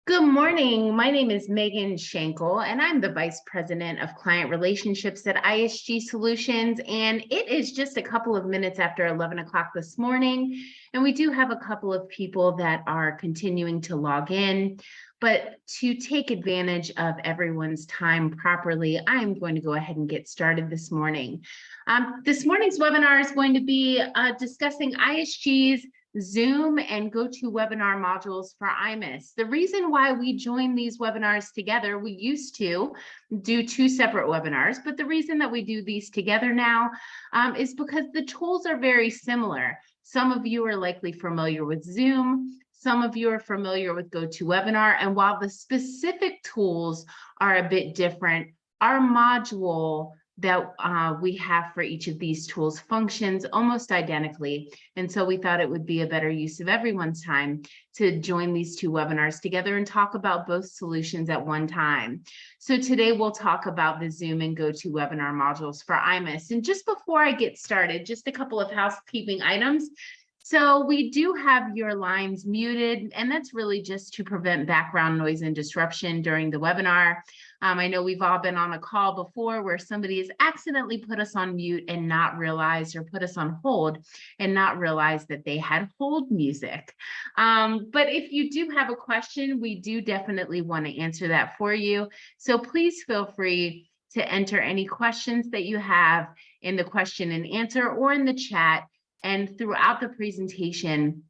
Good morning. My name is Megan Schenkel, and I'm the Vice President of Client Relationships at ISG Solutions. And it is just a couple of minutes after 11 o'clock this morning. And we do have a couple of people that are continuing to log in. But to take advantage of everyone's time properly, I am going to go ahead and get started this morning. This morning's webinar is going to be discussing ISG's Zoom and GoToWebinar modules for iMIS. The reason why we join these webinars together, we used to do two separate webinars, but the reason that we do these together now is because the tools are very similar. Some of you are likely familiar with Zoom. Some of you are familiar with GoToWebinar. And while the specific tools are a bit different, our module that we have for each of these tools functions almost identically. And so we thought it would be a better use of everyone's time to join these two webinars together and talk about both solutions at one time. So today we'll talk about the Zoom and GoToWebinar modules for iMIS. And just before I get started, just a couple of housekeeping items. So we do have your lines muted, and that's really just to prevent background noise and disruption during the webinar. I know we've all been on a call before where somebody has accidentally put us on mute and not realized, or put us on hold and not realized that they had hold music. But if you do have a question, we do definitely want to answer that for you. So please feel free to enter any questions that you have in the question and answer or in the chat. And throughout the presentation,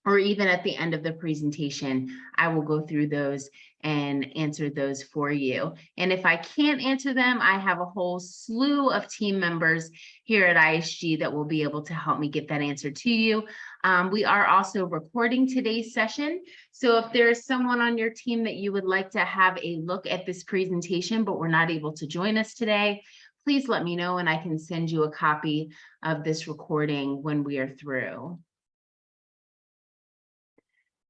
or even at the end of the presentation, I will go through those and answer those for you. And if I can't answer them, I have a whole slew of team members here at ISG that will be able to help me get that answer to you. We are also recording today's session. So if there's someone on your team that you would like to have a look at this presentation, but we're not able to join us today, please let me know and I can send you a copy of this recording when we are through.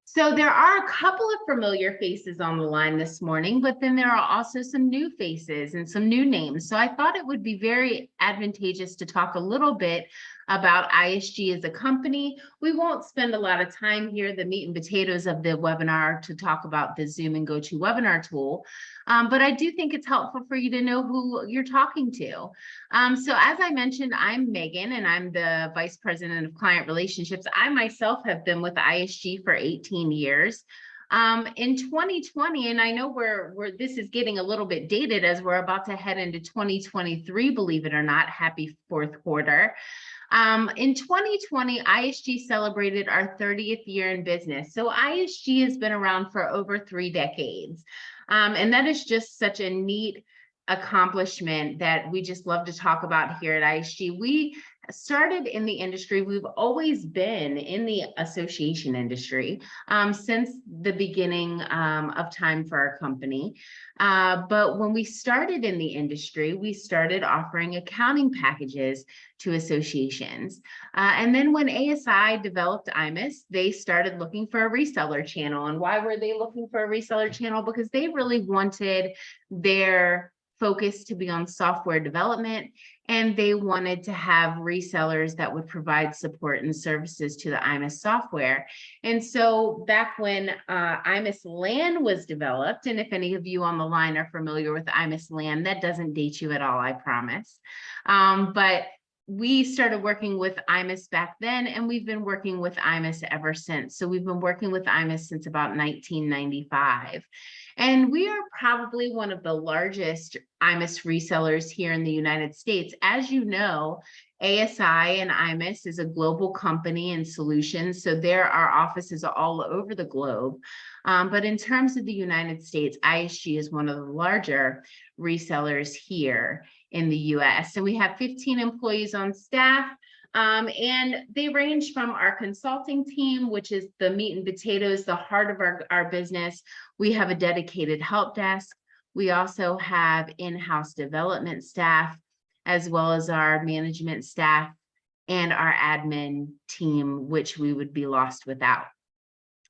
So there are a couple of familiar faces on the line this morning, but then there are also some new faces and some new names. So I thought it would be very advantageous to talk a little bit about ISG as a company. We won't spend a lot of time here, the meat and potatoes of the webinar, to talk about the Zoom and GoToWebinar tool. But I do think it's helpful for you to know who you're talking to. So as I mentioned, I'm Megan, and I'm the Vice President of Client Relationships. I myself have been with ISG for 18 years. In 2020, and I know this is getting a little bit dated as we're about to head into 2023, believe it or not, happy fourth quarter. In 2020, ISG celebrated our 30th year in business. So ISG has been around for over 3 decades. And that is just such a neat accomplishment that we just love to talk about here at ISG. We started in the industry. We've always been in the association industry since the beginning of time for our company. But when we started in the industry, we started offering accounting packages to associations. And then when ASI developed iMIS, they started looking for a reseller channel. And why were they looking for a reseller channel? Because they really wanted their focus to be on software development, and they wanted to have resellers that would provide support and services to the iMIS software. And so back when iMIS LAN was developed, and if any of you on the line are familiar with iMIS LAN, that doesn't date you at all, I promise. But we started working with iMIS back then, and we've been working with iMIS ever since. So we've been working with iMIS since about 1995. And we are probably one of the largest iMIS resellers here in the United States. As you know, ASI and iMIS is a global company and solutions. So there are offices all over the globe. But in terms of the United States, ISG is one of the larger resellers here in the US. And we have 15 employees on staff. And they range from our consulting team, which is the meat and potatoes, the heart of our business. We have a dedicated help desk. We also have in-house development staff, as well as our management staff and our admin team, which we would be lost without.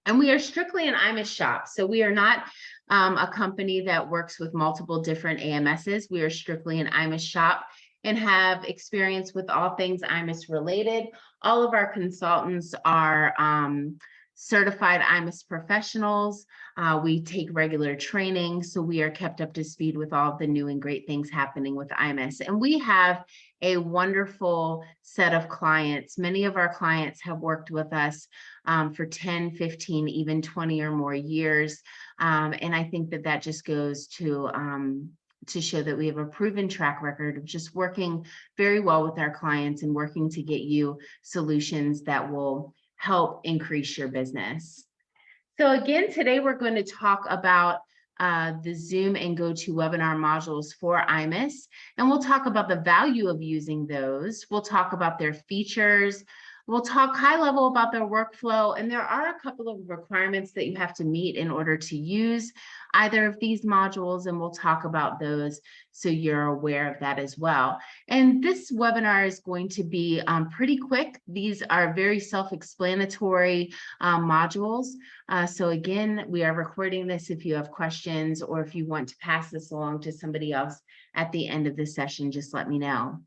And we are strictly an iMIS shop. So we are not a company that works with multiple different AMSs. We are strictly an iMIS shop and have experience with all things iMIS related. All of our consultants are certified iMIS professionals. We take regular training, so we are kept up to speed with all the new and great things happening with iMIS. And we have a wonderful set of clients. Many of our clients have worked with us for 10, 15, even 20 or more years. And I think that that just goes to show that we have a proven track record of just working very well with our clients and working to get you solutions that will help increase your business. So again, today we're going to talk about the Zoom and GoToWebinar modules for iMIS, and we'll talk about the value of using those. We'll talk about their features. We'll talk high level about their workflow, and there are a couple of requirements that you have to meet in order to use either of these modules, and we'll talk about those so you're aware of that as well. And this webinar is going to be pretty quick. These are very self-explanatory modules. So again, we are recording this. If you have questions or if you want to pass this along to somebody else at the end of the session, just let me know.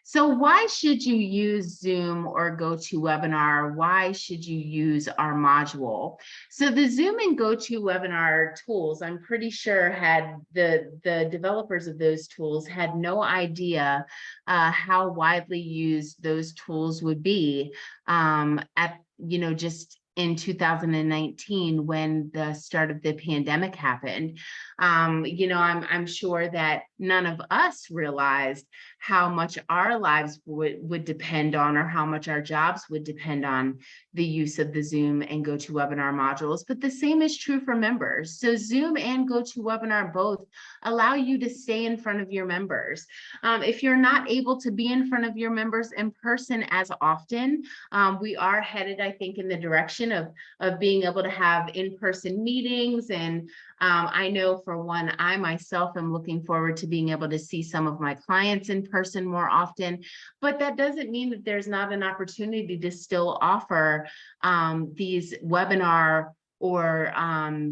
So why should you use Zoom or GoToWebinar? Why should you use our module? So the Zoom and GoToWebinar tools, I'm pretty sure had the developers of those tools had no idea how widely used those tools would be just in 2019 when the start of the pandemic happened. I'm sure that none of us realized how much our lives would depend on, or how much our jobs would depend on the use of the Zoom and GoToWebinar modules, but the same is true for members. So Zoom and GoToWebinar both allow you to stay in front of your members. If you're not able to be in front of your members in person as often, we are headed, I think, in the direction of being able to have in-person meetings. And I know for one, I myself am looking forward to being able to see some of my clients in person more often, but that doesn't mean that there's not an opportunity to still offer these webinar or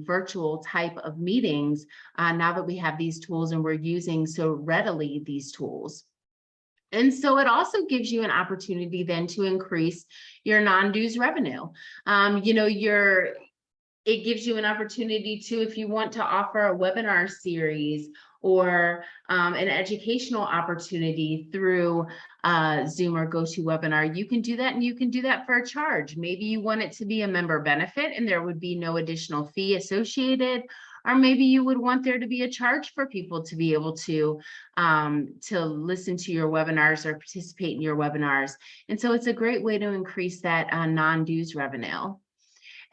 virtual type of meetings now that we have these tools and we're using so readily these tools. And so it also gives you an opportunity then to increase your non-dues revenue. It gives you an opportunity to, if you want to offer a webinar series or an educational opportunity through Zoom or GoToWebinar, you can do that, and you can do that for a charge.Maybe you want it to be a member benefit and there would be no additional fee associated, or maybe you would want there to be a charge for people to be able to listen to your webinars or participate in your webinars. And so it's a great way to increase that non-dues revenue.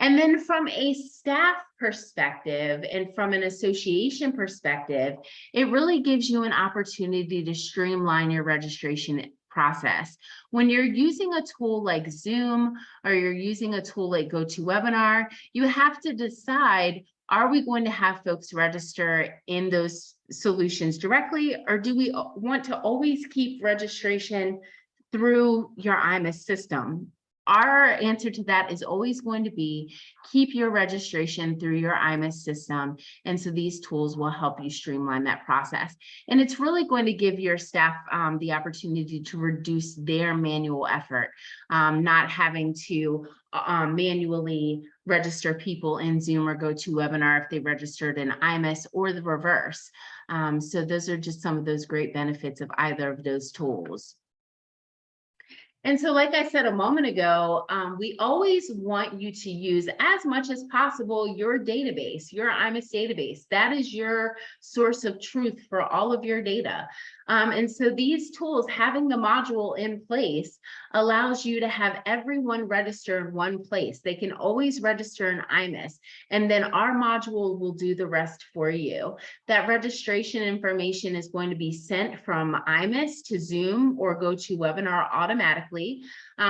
And then from a staff perspective and from an association perspective, it really gives you an opportunity to streamline your registration process. When you're using a tool like Zoom or you're using a tool like GoToWebinar, you have to decide, are we going to have folks register in those solutions directly, or do we want to always keep registration through your iMIS system? Our answer to that is always going to be keep your registration through your iMIS system. And so these tools will help you streamline that process. And it's really going to give your staff the opportunity to reduce their manual effort, not having to manually register people in Zoom or GoToWebinar if they registered in iMIS, or the reverse. So those are just some of those great benefits of either of those tools. And so, like I said a moment ago, we always want you to use as much as possible your database, your iMIS database. That is your source of truth for all of your data. And so these tools, having the module in place, allows you to have everyone register in one place. They can always register in iMIS, and then our module will do the rest for you. That registration information is going to be sent from iMIS to Zoom or GoToWebinar automatically.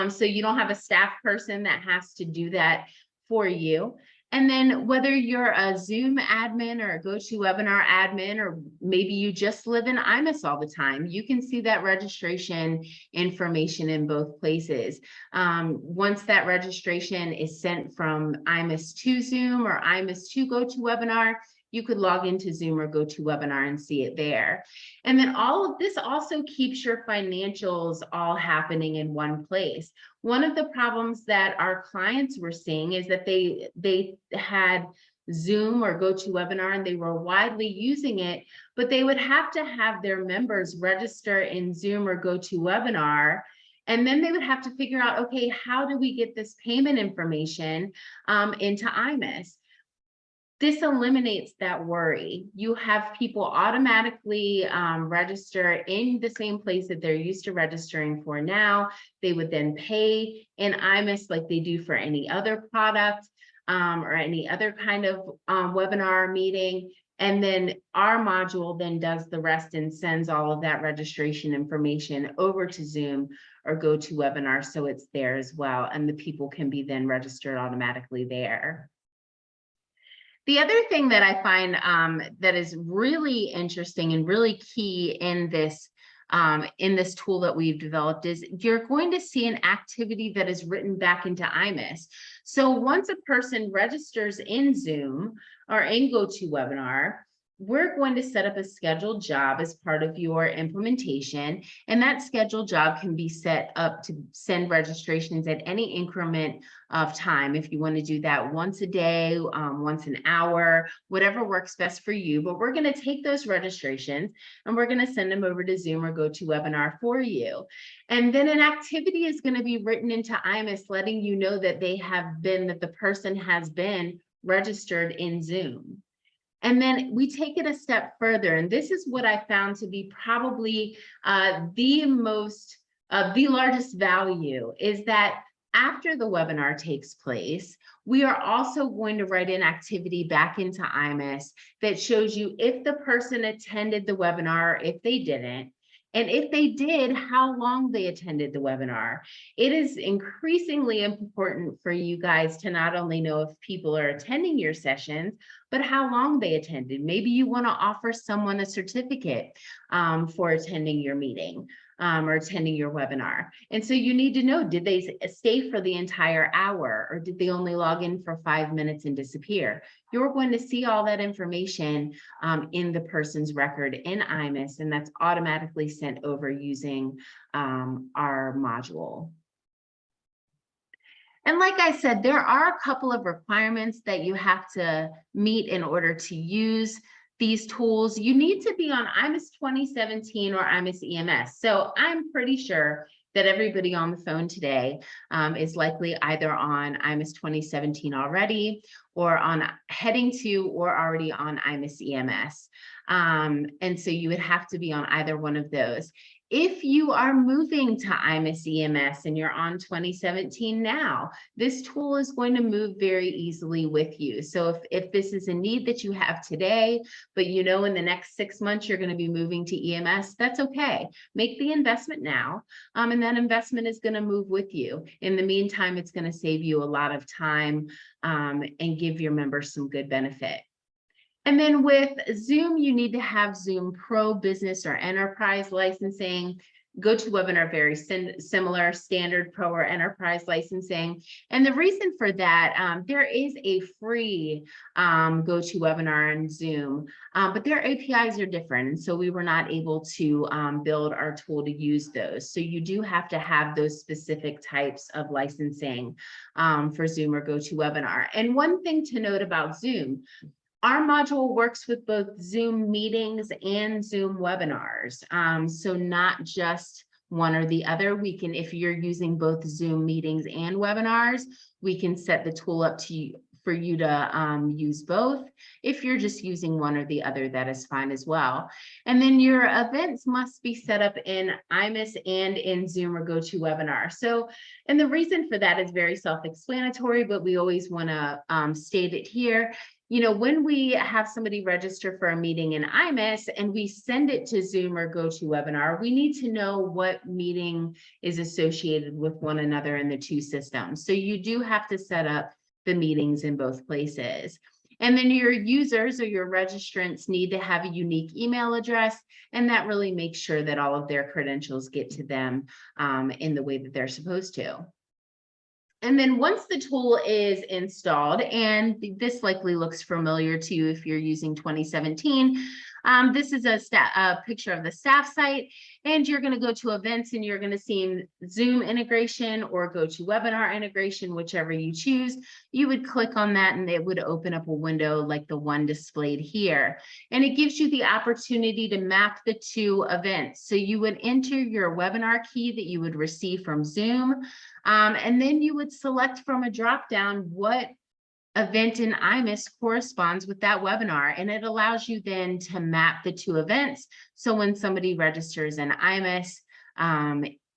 So you don't have a staff person that has to do that for you. And then whether you're a Zoom admin or a GoToWebinar admin, or maybe you just live in iMIS all the time, you can see that registration information in both places. Once that registration is sent from iMIS to Zoom or iMIS to GoToWebinar, you could log into Zoom or GoToWebinar and see it there. And then all of this also keeps your financials all happening in one place. One of the problems that our clients were seeing is that they had Zoom or GoToWebinar and they were widely using it, but they would have to have their members register in Zoom or GoToWebinar. And then they would have to figure out, okay, how do we get this payment information into iMIS? This eliminates that worry. You have people automatically register in the same place that they're used to registering for now. They would then pay in iMIS like they do for any other product or any other kind of webinar meeting. And then our module then does the rest and sends all of that registration information over to Zoom or GoToWebinar, so it's there as well. And the people can be then registered automatically there. The other thing that I find that is really interesting and really key in this tool that we've developed is you're going to see an activity that is written back into iMIS. So once a person registers in Zoom or in GoToWebinar, we're going to set up a scheduled job as part of your implementation, and that scheduled job can be set up to send registrations at any increment of time. If you want to do that once a day, once an hour, whatever works best for you. But we're going to take those registrations and we're going to send them over to Zoom or GoToWebinar for you. And then an activity is going to be written into iMIS letting you know that the person has been registered in Zoom. And then we take it a step further, and this is what I found to be probably the largest value, is that after the webinar takes place, we are also going to write an activity back into iMIS that shows you if the person attended the webinar, if they didn't, and if they did, how long they attended the webinar. It is increasingly important for you guys to not only know if people are attending your sessions, but how long they attended. Maybe you want to offer someone a certificate for attending your meeting or attending your webinar. And so you need to know, did they stay for the entire hour, or did they only log in for 5 minutes and disappear? You're going to see all that information in the person's record in iMIS, and that's automatically sent over using our module. And like I said, there are a couple of requirements that you have to meet in order to use these tools. You need to be on iMIS 2017 or iMIS EMS. So I'm pretty sure that everybody on the phone today is likely either on iMIS 2017 already, or on heading to, or already on iMIS EMS. And so you would have to be on either one of those. If you are moving to iMIS EMS and you're on 2017 now, this tool is going to move very easily with you. So if this is a need that you have today, but you know in the next 6 months you're going to be moving to EMS, that's okay. Make the investment now, and that investment is going to move with you. In the meantime, it's going to save you a lot of time and give your members some good benefit. And then with Zoom, you need to have Zoom Pro, Business, or Enterprise licensing. GoToWebinar, very similar, Standard, Pro, or Enterprise licensing. And the reason for that, there is a free GoToWebinar and Zoom, but their APIs are different. And so we were not able to build our tool to use those. So you do have to have those specific types of licensing for Zoom or GoToWebinar. And one thing to note about Zoom, our module works with both Zoom meetings and Zoom webinars. So not just one or the other. We can, if you're using both Zoom meetings and webinars, we can set the tool up for you to use both. If you're just using one or the other, that is fine as well. And then your events must be set up in iMIS and in Zoom or GoToWebinar. So, and the reason for that is very self-explanatory, but we always want to state it here. You know, when we have somebody register for a meeting in iMIS and we send it to Zoom or GoToWebinar, we need to know what meeting is associated with one another in the two systems. So you do have to set up the meetings in both places. And then your users or your registrants need to have a unique email address, and that really makes sure that all of their credentials get to them in the way that they're supposed to. And then once the tool is installed, and this likely looks familiar to you if you're using 2017, this is a picture of the staff site, and you're going to go to events and you're going to see Zoom integration or GoToWebinar integration, whichever you choose. You would click on that and it would open up a window like the one displayed here. And it gives you the opportunity to map the two events. So you would enter your webinar key that you would receive from Zoom, and then you would select from a dropdown what event in iMIS corresponds with that webinar, and it allows you then to map the two events. So when somebody registers in iMIS,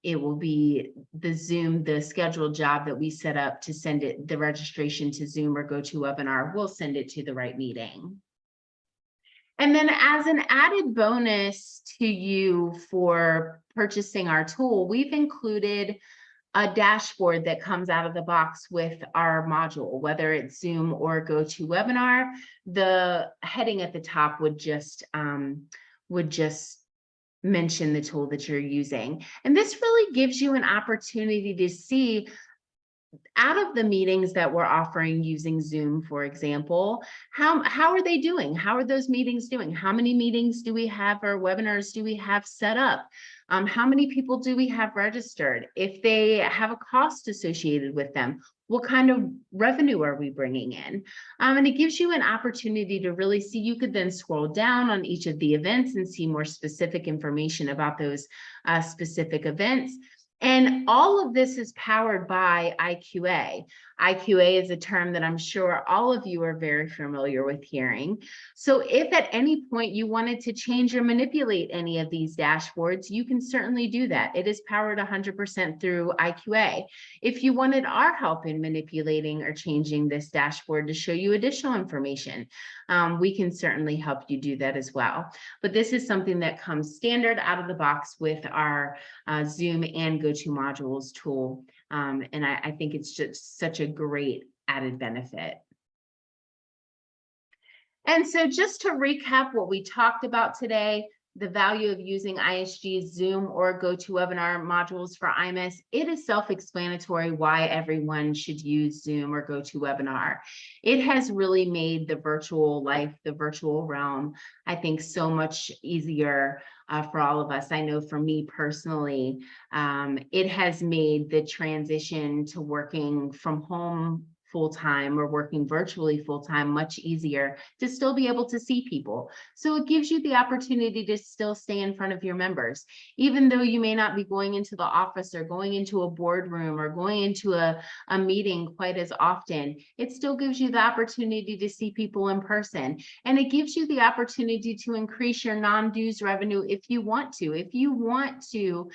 it will be the scheduled job that we set up to send it, the registration to Zoom or GoToWebinar, we'll send it to the right meeting. And then as an added bonus to you for purchasing our tool, we've included a dashboard that comes out of the box with our module, whether it's Zoom or GoToWebinar. The heading at the top would just mention the tool that you're using. And this really gives you an opportunity to see, out of the meetings that we're offering using Zoom, for example, how are they doing? How are those meetings doing? How many meetings do we have or webinars do we have set up? How many people do we have registered? If they have a cost associated with them, what kind of revenue are we bringing in? And it gives you an opportunity to really see. You could then scroll down on each of the events and see more specific information about those specific events. And all of this is powered by IQA. IQA is a term that I'm sure all of you are very familiar with hearing. So if at any point you wanted to change or manipulate any of these dashboards, you can certainly do that. It is powered 100% through IQA. If you wanted our help in manipulating or changing this dashboard to show you additional information, we can certainly help you do that as well. But this is something that comes standard out of the box with our Zoom and GoToModules tool. And I think it's just such a great added benefit. And so just to recap what we talked about today, the value of using ISG's Zoom or GoToWebinar modules for iMIS, it is self-explanatory why everyone should use Zoom or GoToWebinar. It has really made the virtual life, the virtual realm, I think, so much easier for all of us. I know for me personally, it has made the transition to working from home full-time or working virtually full-time much easier to still be able to see people. So it gives you the opportunity to still stay in front of your members, even though you may not be going into the office or going into a boardroom or going into a meeting quite as often. It still gives you the opportunity to see people in person, and it gives you the opportunity to increase your non-dues revenue if you want to. If you want to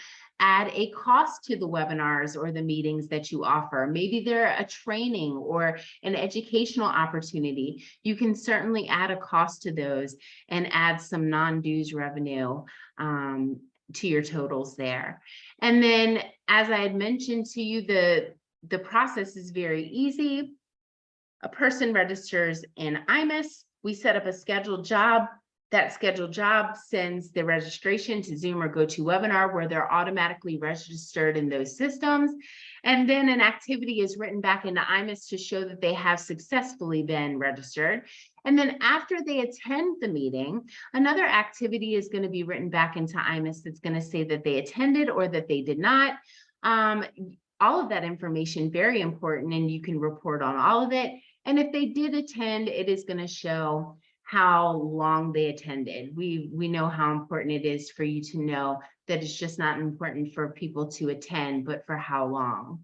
add a cost to the webinars or the meetings that you offer, maybe they're a training or an educational opportunity, you can certainly add a cost to those and add some non-dues revenue to your totals there. And then, as I had mentioned to you, the process is very easy. A person registers in iMIS, we set up a scheduled job. That scheduled job sends the registration to Zoom or GoToWebinar, where they're automatically registered in those systems. And then an activity is written back into iMIS to show that they have successfully been registered. And then after they attend the meeting, another activity is going to be written back into iMIS that's going to say that they attended or that they did not. All of that information, very important, and you can report on all of it. And if they did attend, it is going to show how long they attended. We know how important it is for you to know that it's just not important for people to attend, but for how long.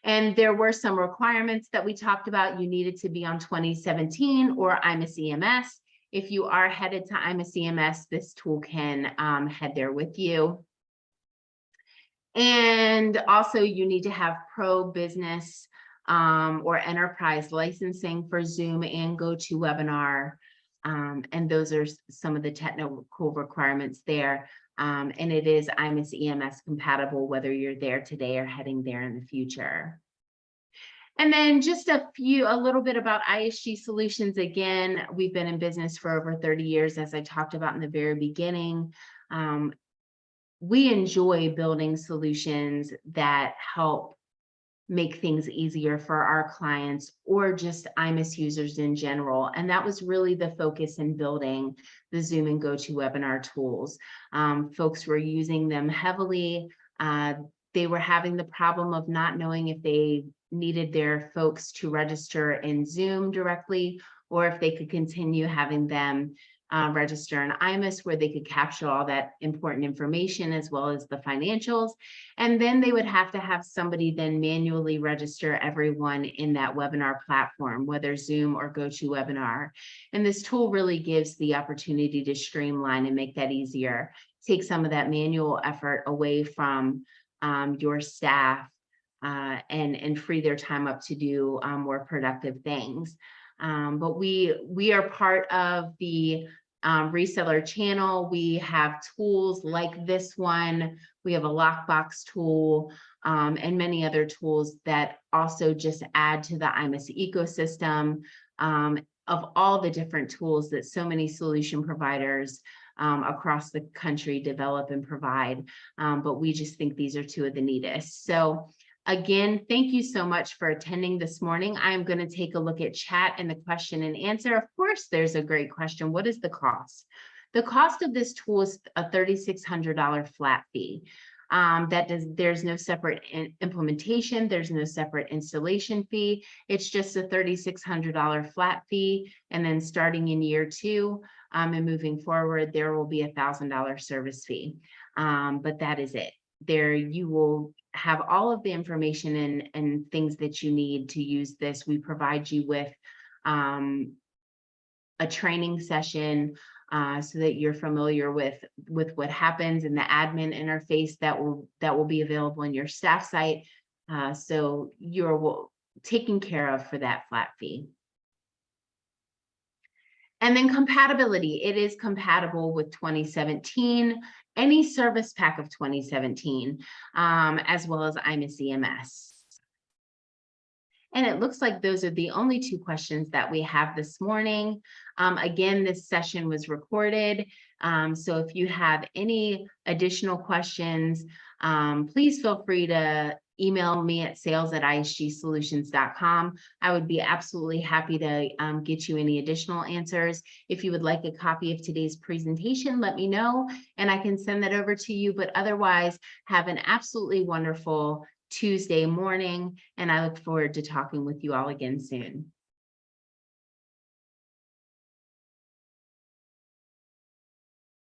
And there were some requirements that we talked about. You needed to be on 2017 or iMIS EMS. If you are headed to iMIS EMS, this tool can head there with you. And also you need to have pro business or enterprise licensing for Zoom and GoToWebinar. And those are some of the technical requirements there. And it is iMIS EMS compatible, whether you're there today or heading there in the future. And then just a little bit about ISG Solutions. Again, we've been in business for over 30 years, as I talked about in the very beginning. We enjoy building solutions that help make things easier for our clients or just iMIS users in general. And that was really the focus in building the Zoom and GoToWebinar tools. Folks were using them heavily. They were having the problem of not knowing if they needed their folks to register in Zoom directly, or if they could continue having them register in iMIS, where they could capture all that important information as well as the financials. And then they would have to have somebody then manually register everyone in that webinar platform, whether Zoom or GoToWebinar. And this tool really gives the opportunity to streamline and make that easier, take some of that manual effort away from your staff and free their time up to do more productive things. But we are part of the reseller channel. We have tools like this one. We have a lockbox tool and many other tools that also just add to the iMIS ecosystem of all the different tools that so many solution providers across the country develop and provide. But we just think these are two of the neatest. So again, thank you so much for attending this morning. I'm going to take a look at chat and the question and answer. Of course, there's a great question. What is the cost? The cost of this tool is a $3,600 flat fee. There's no separate implementation. There's no separate installation fee. It's just a $3,600 flat fee. And then starting in year 2 and moving forward, there will be a $1,000 service fee. But that is it. There you will have all of the information and things that you need to use this. We provide you with a training session so that you're familiar with what happens in the admin interface that will be available in your staff site. So you're taken care of for that flat fee. And then compatibility, it is compatible with 2017, any service pack of 2017, as well as iMIS EMS. And it looks like those are the only 2 questions that we have this morning. Again, this session was recorded. So if you have any additional questions, please feel free to email me at sales@isgsolutions.com. I would be absolutely happy to get you any additional answers. If you would like a copy of today's presentation, let me know and I can send that over to you. But otherwise, have an absolutely wonderful Tuesday morning, and I look forward to talking with you all again soon.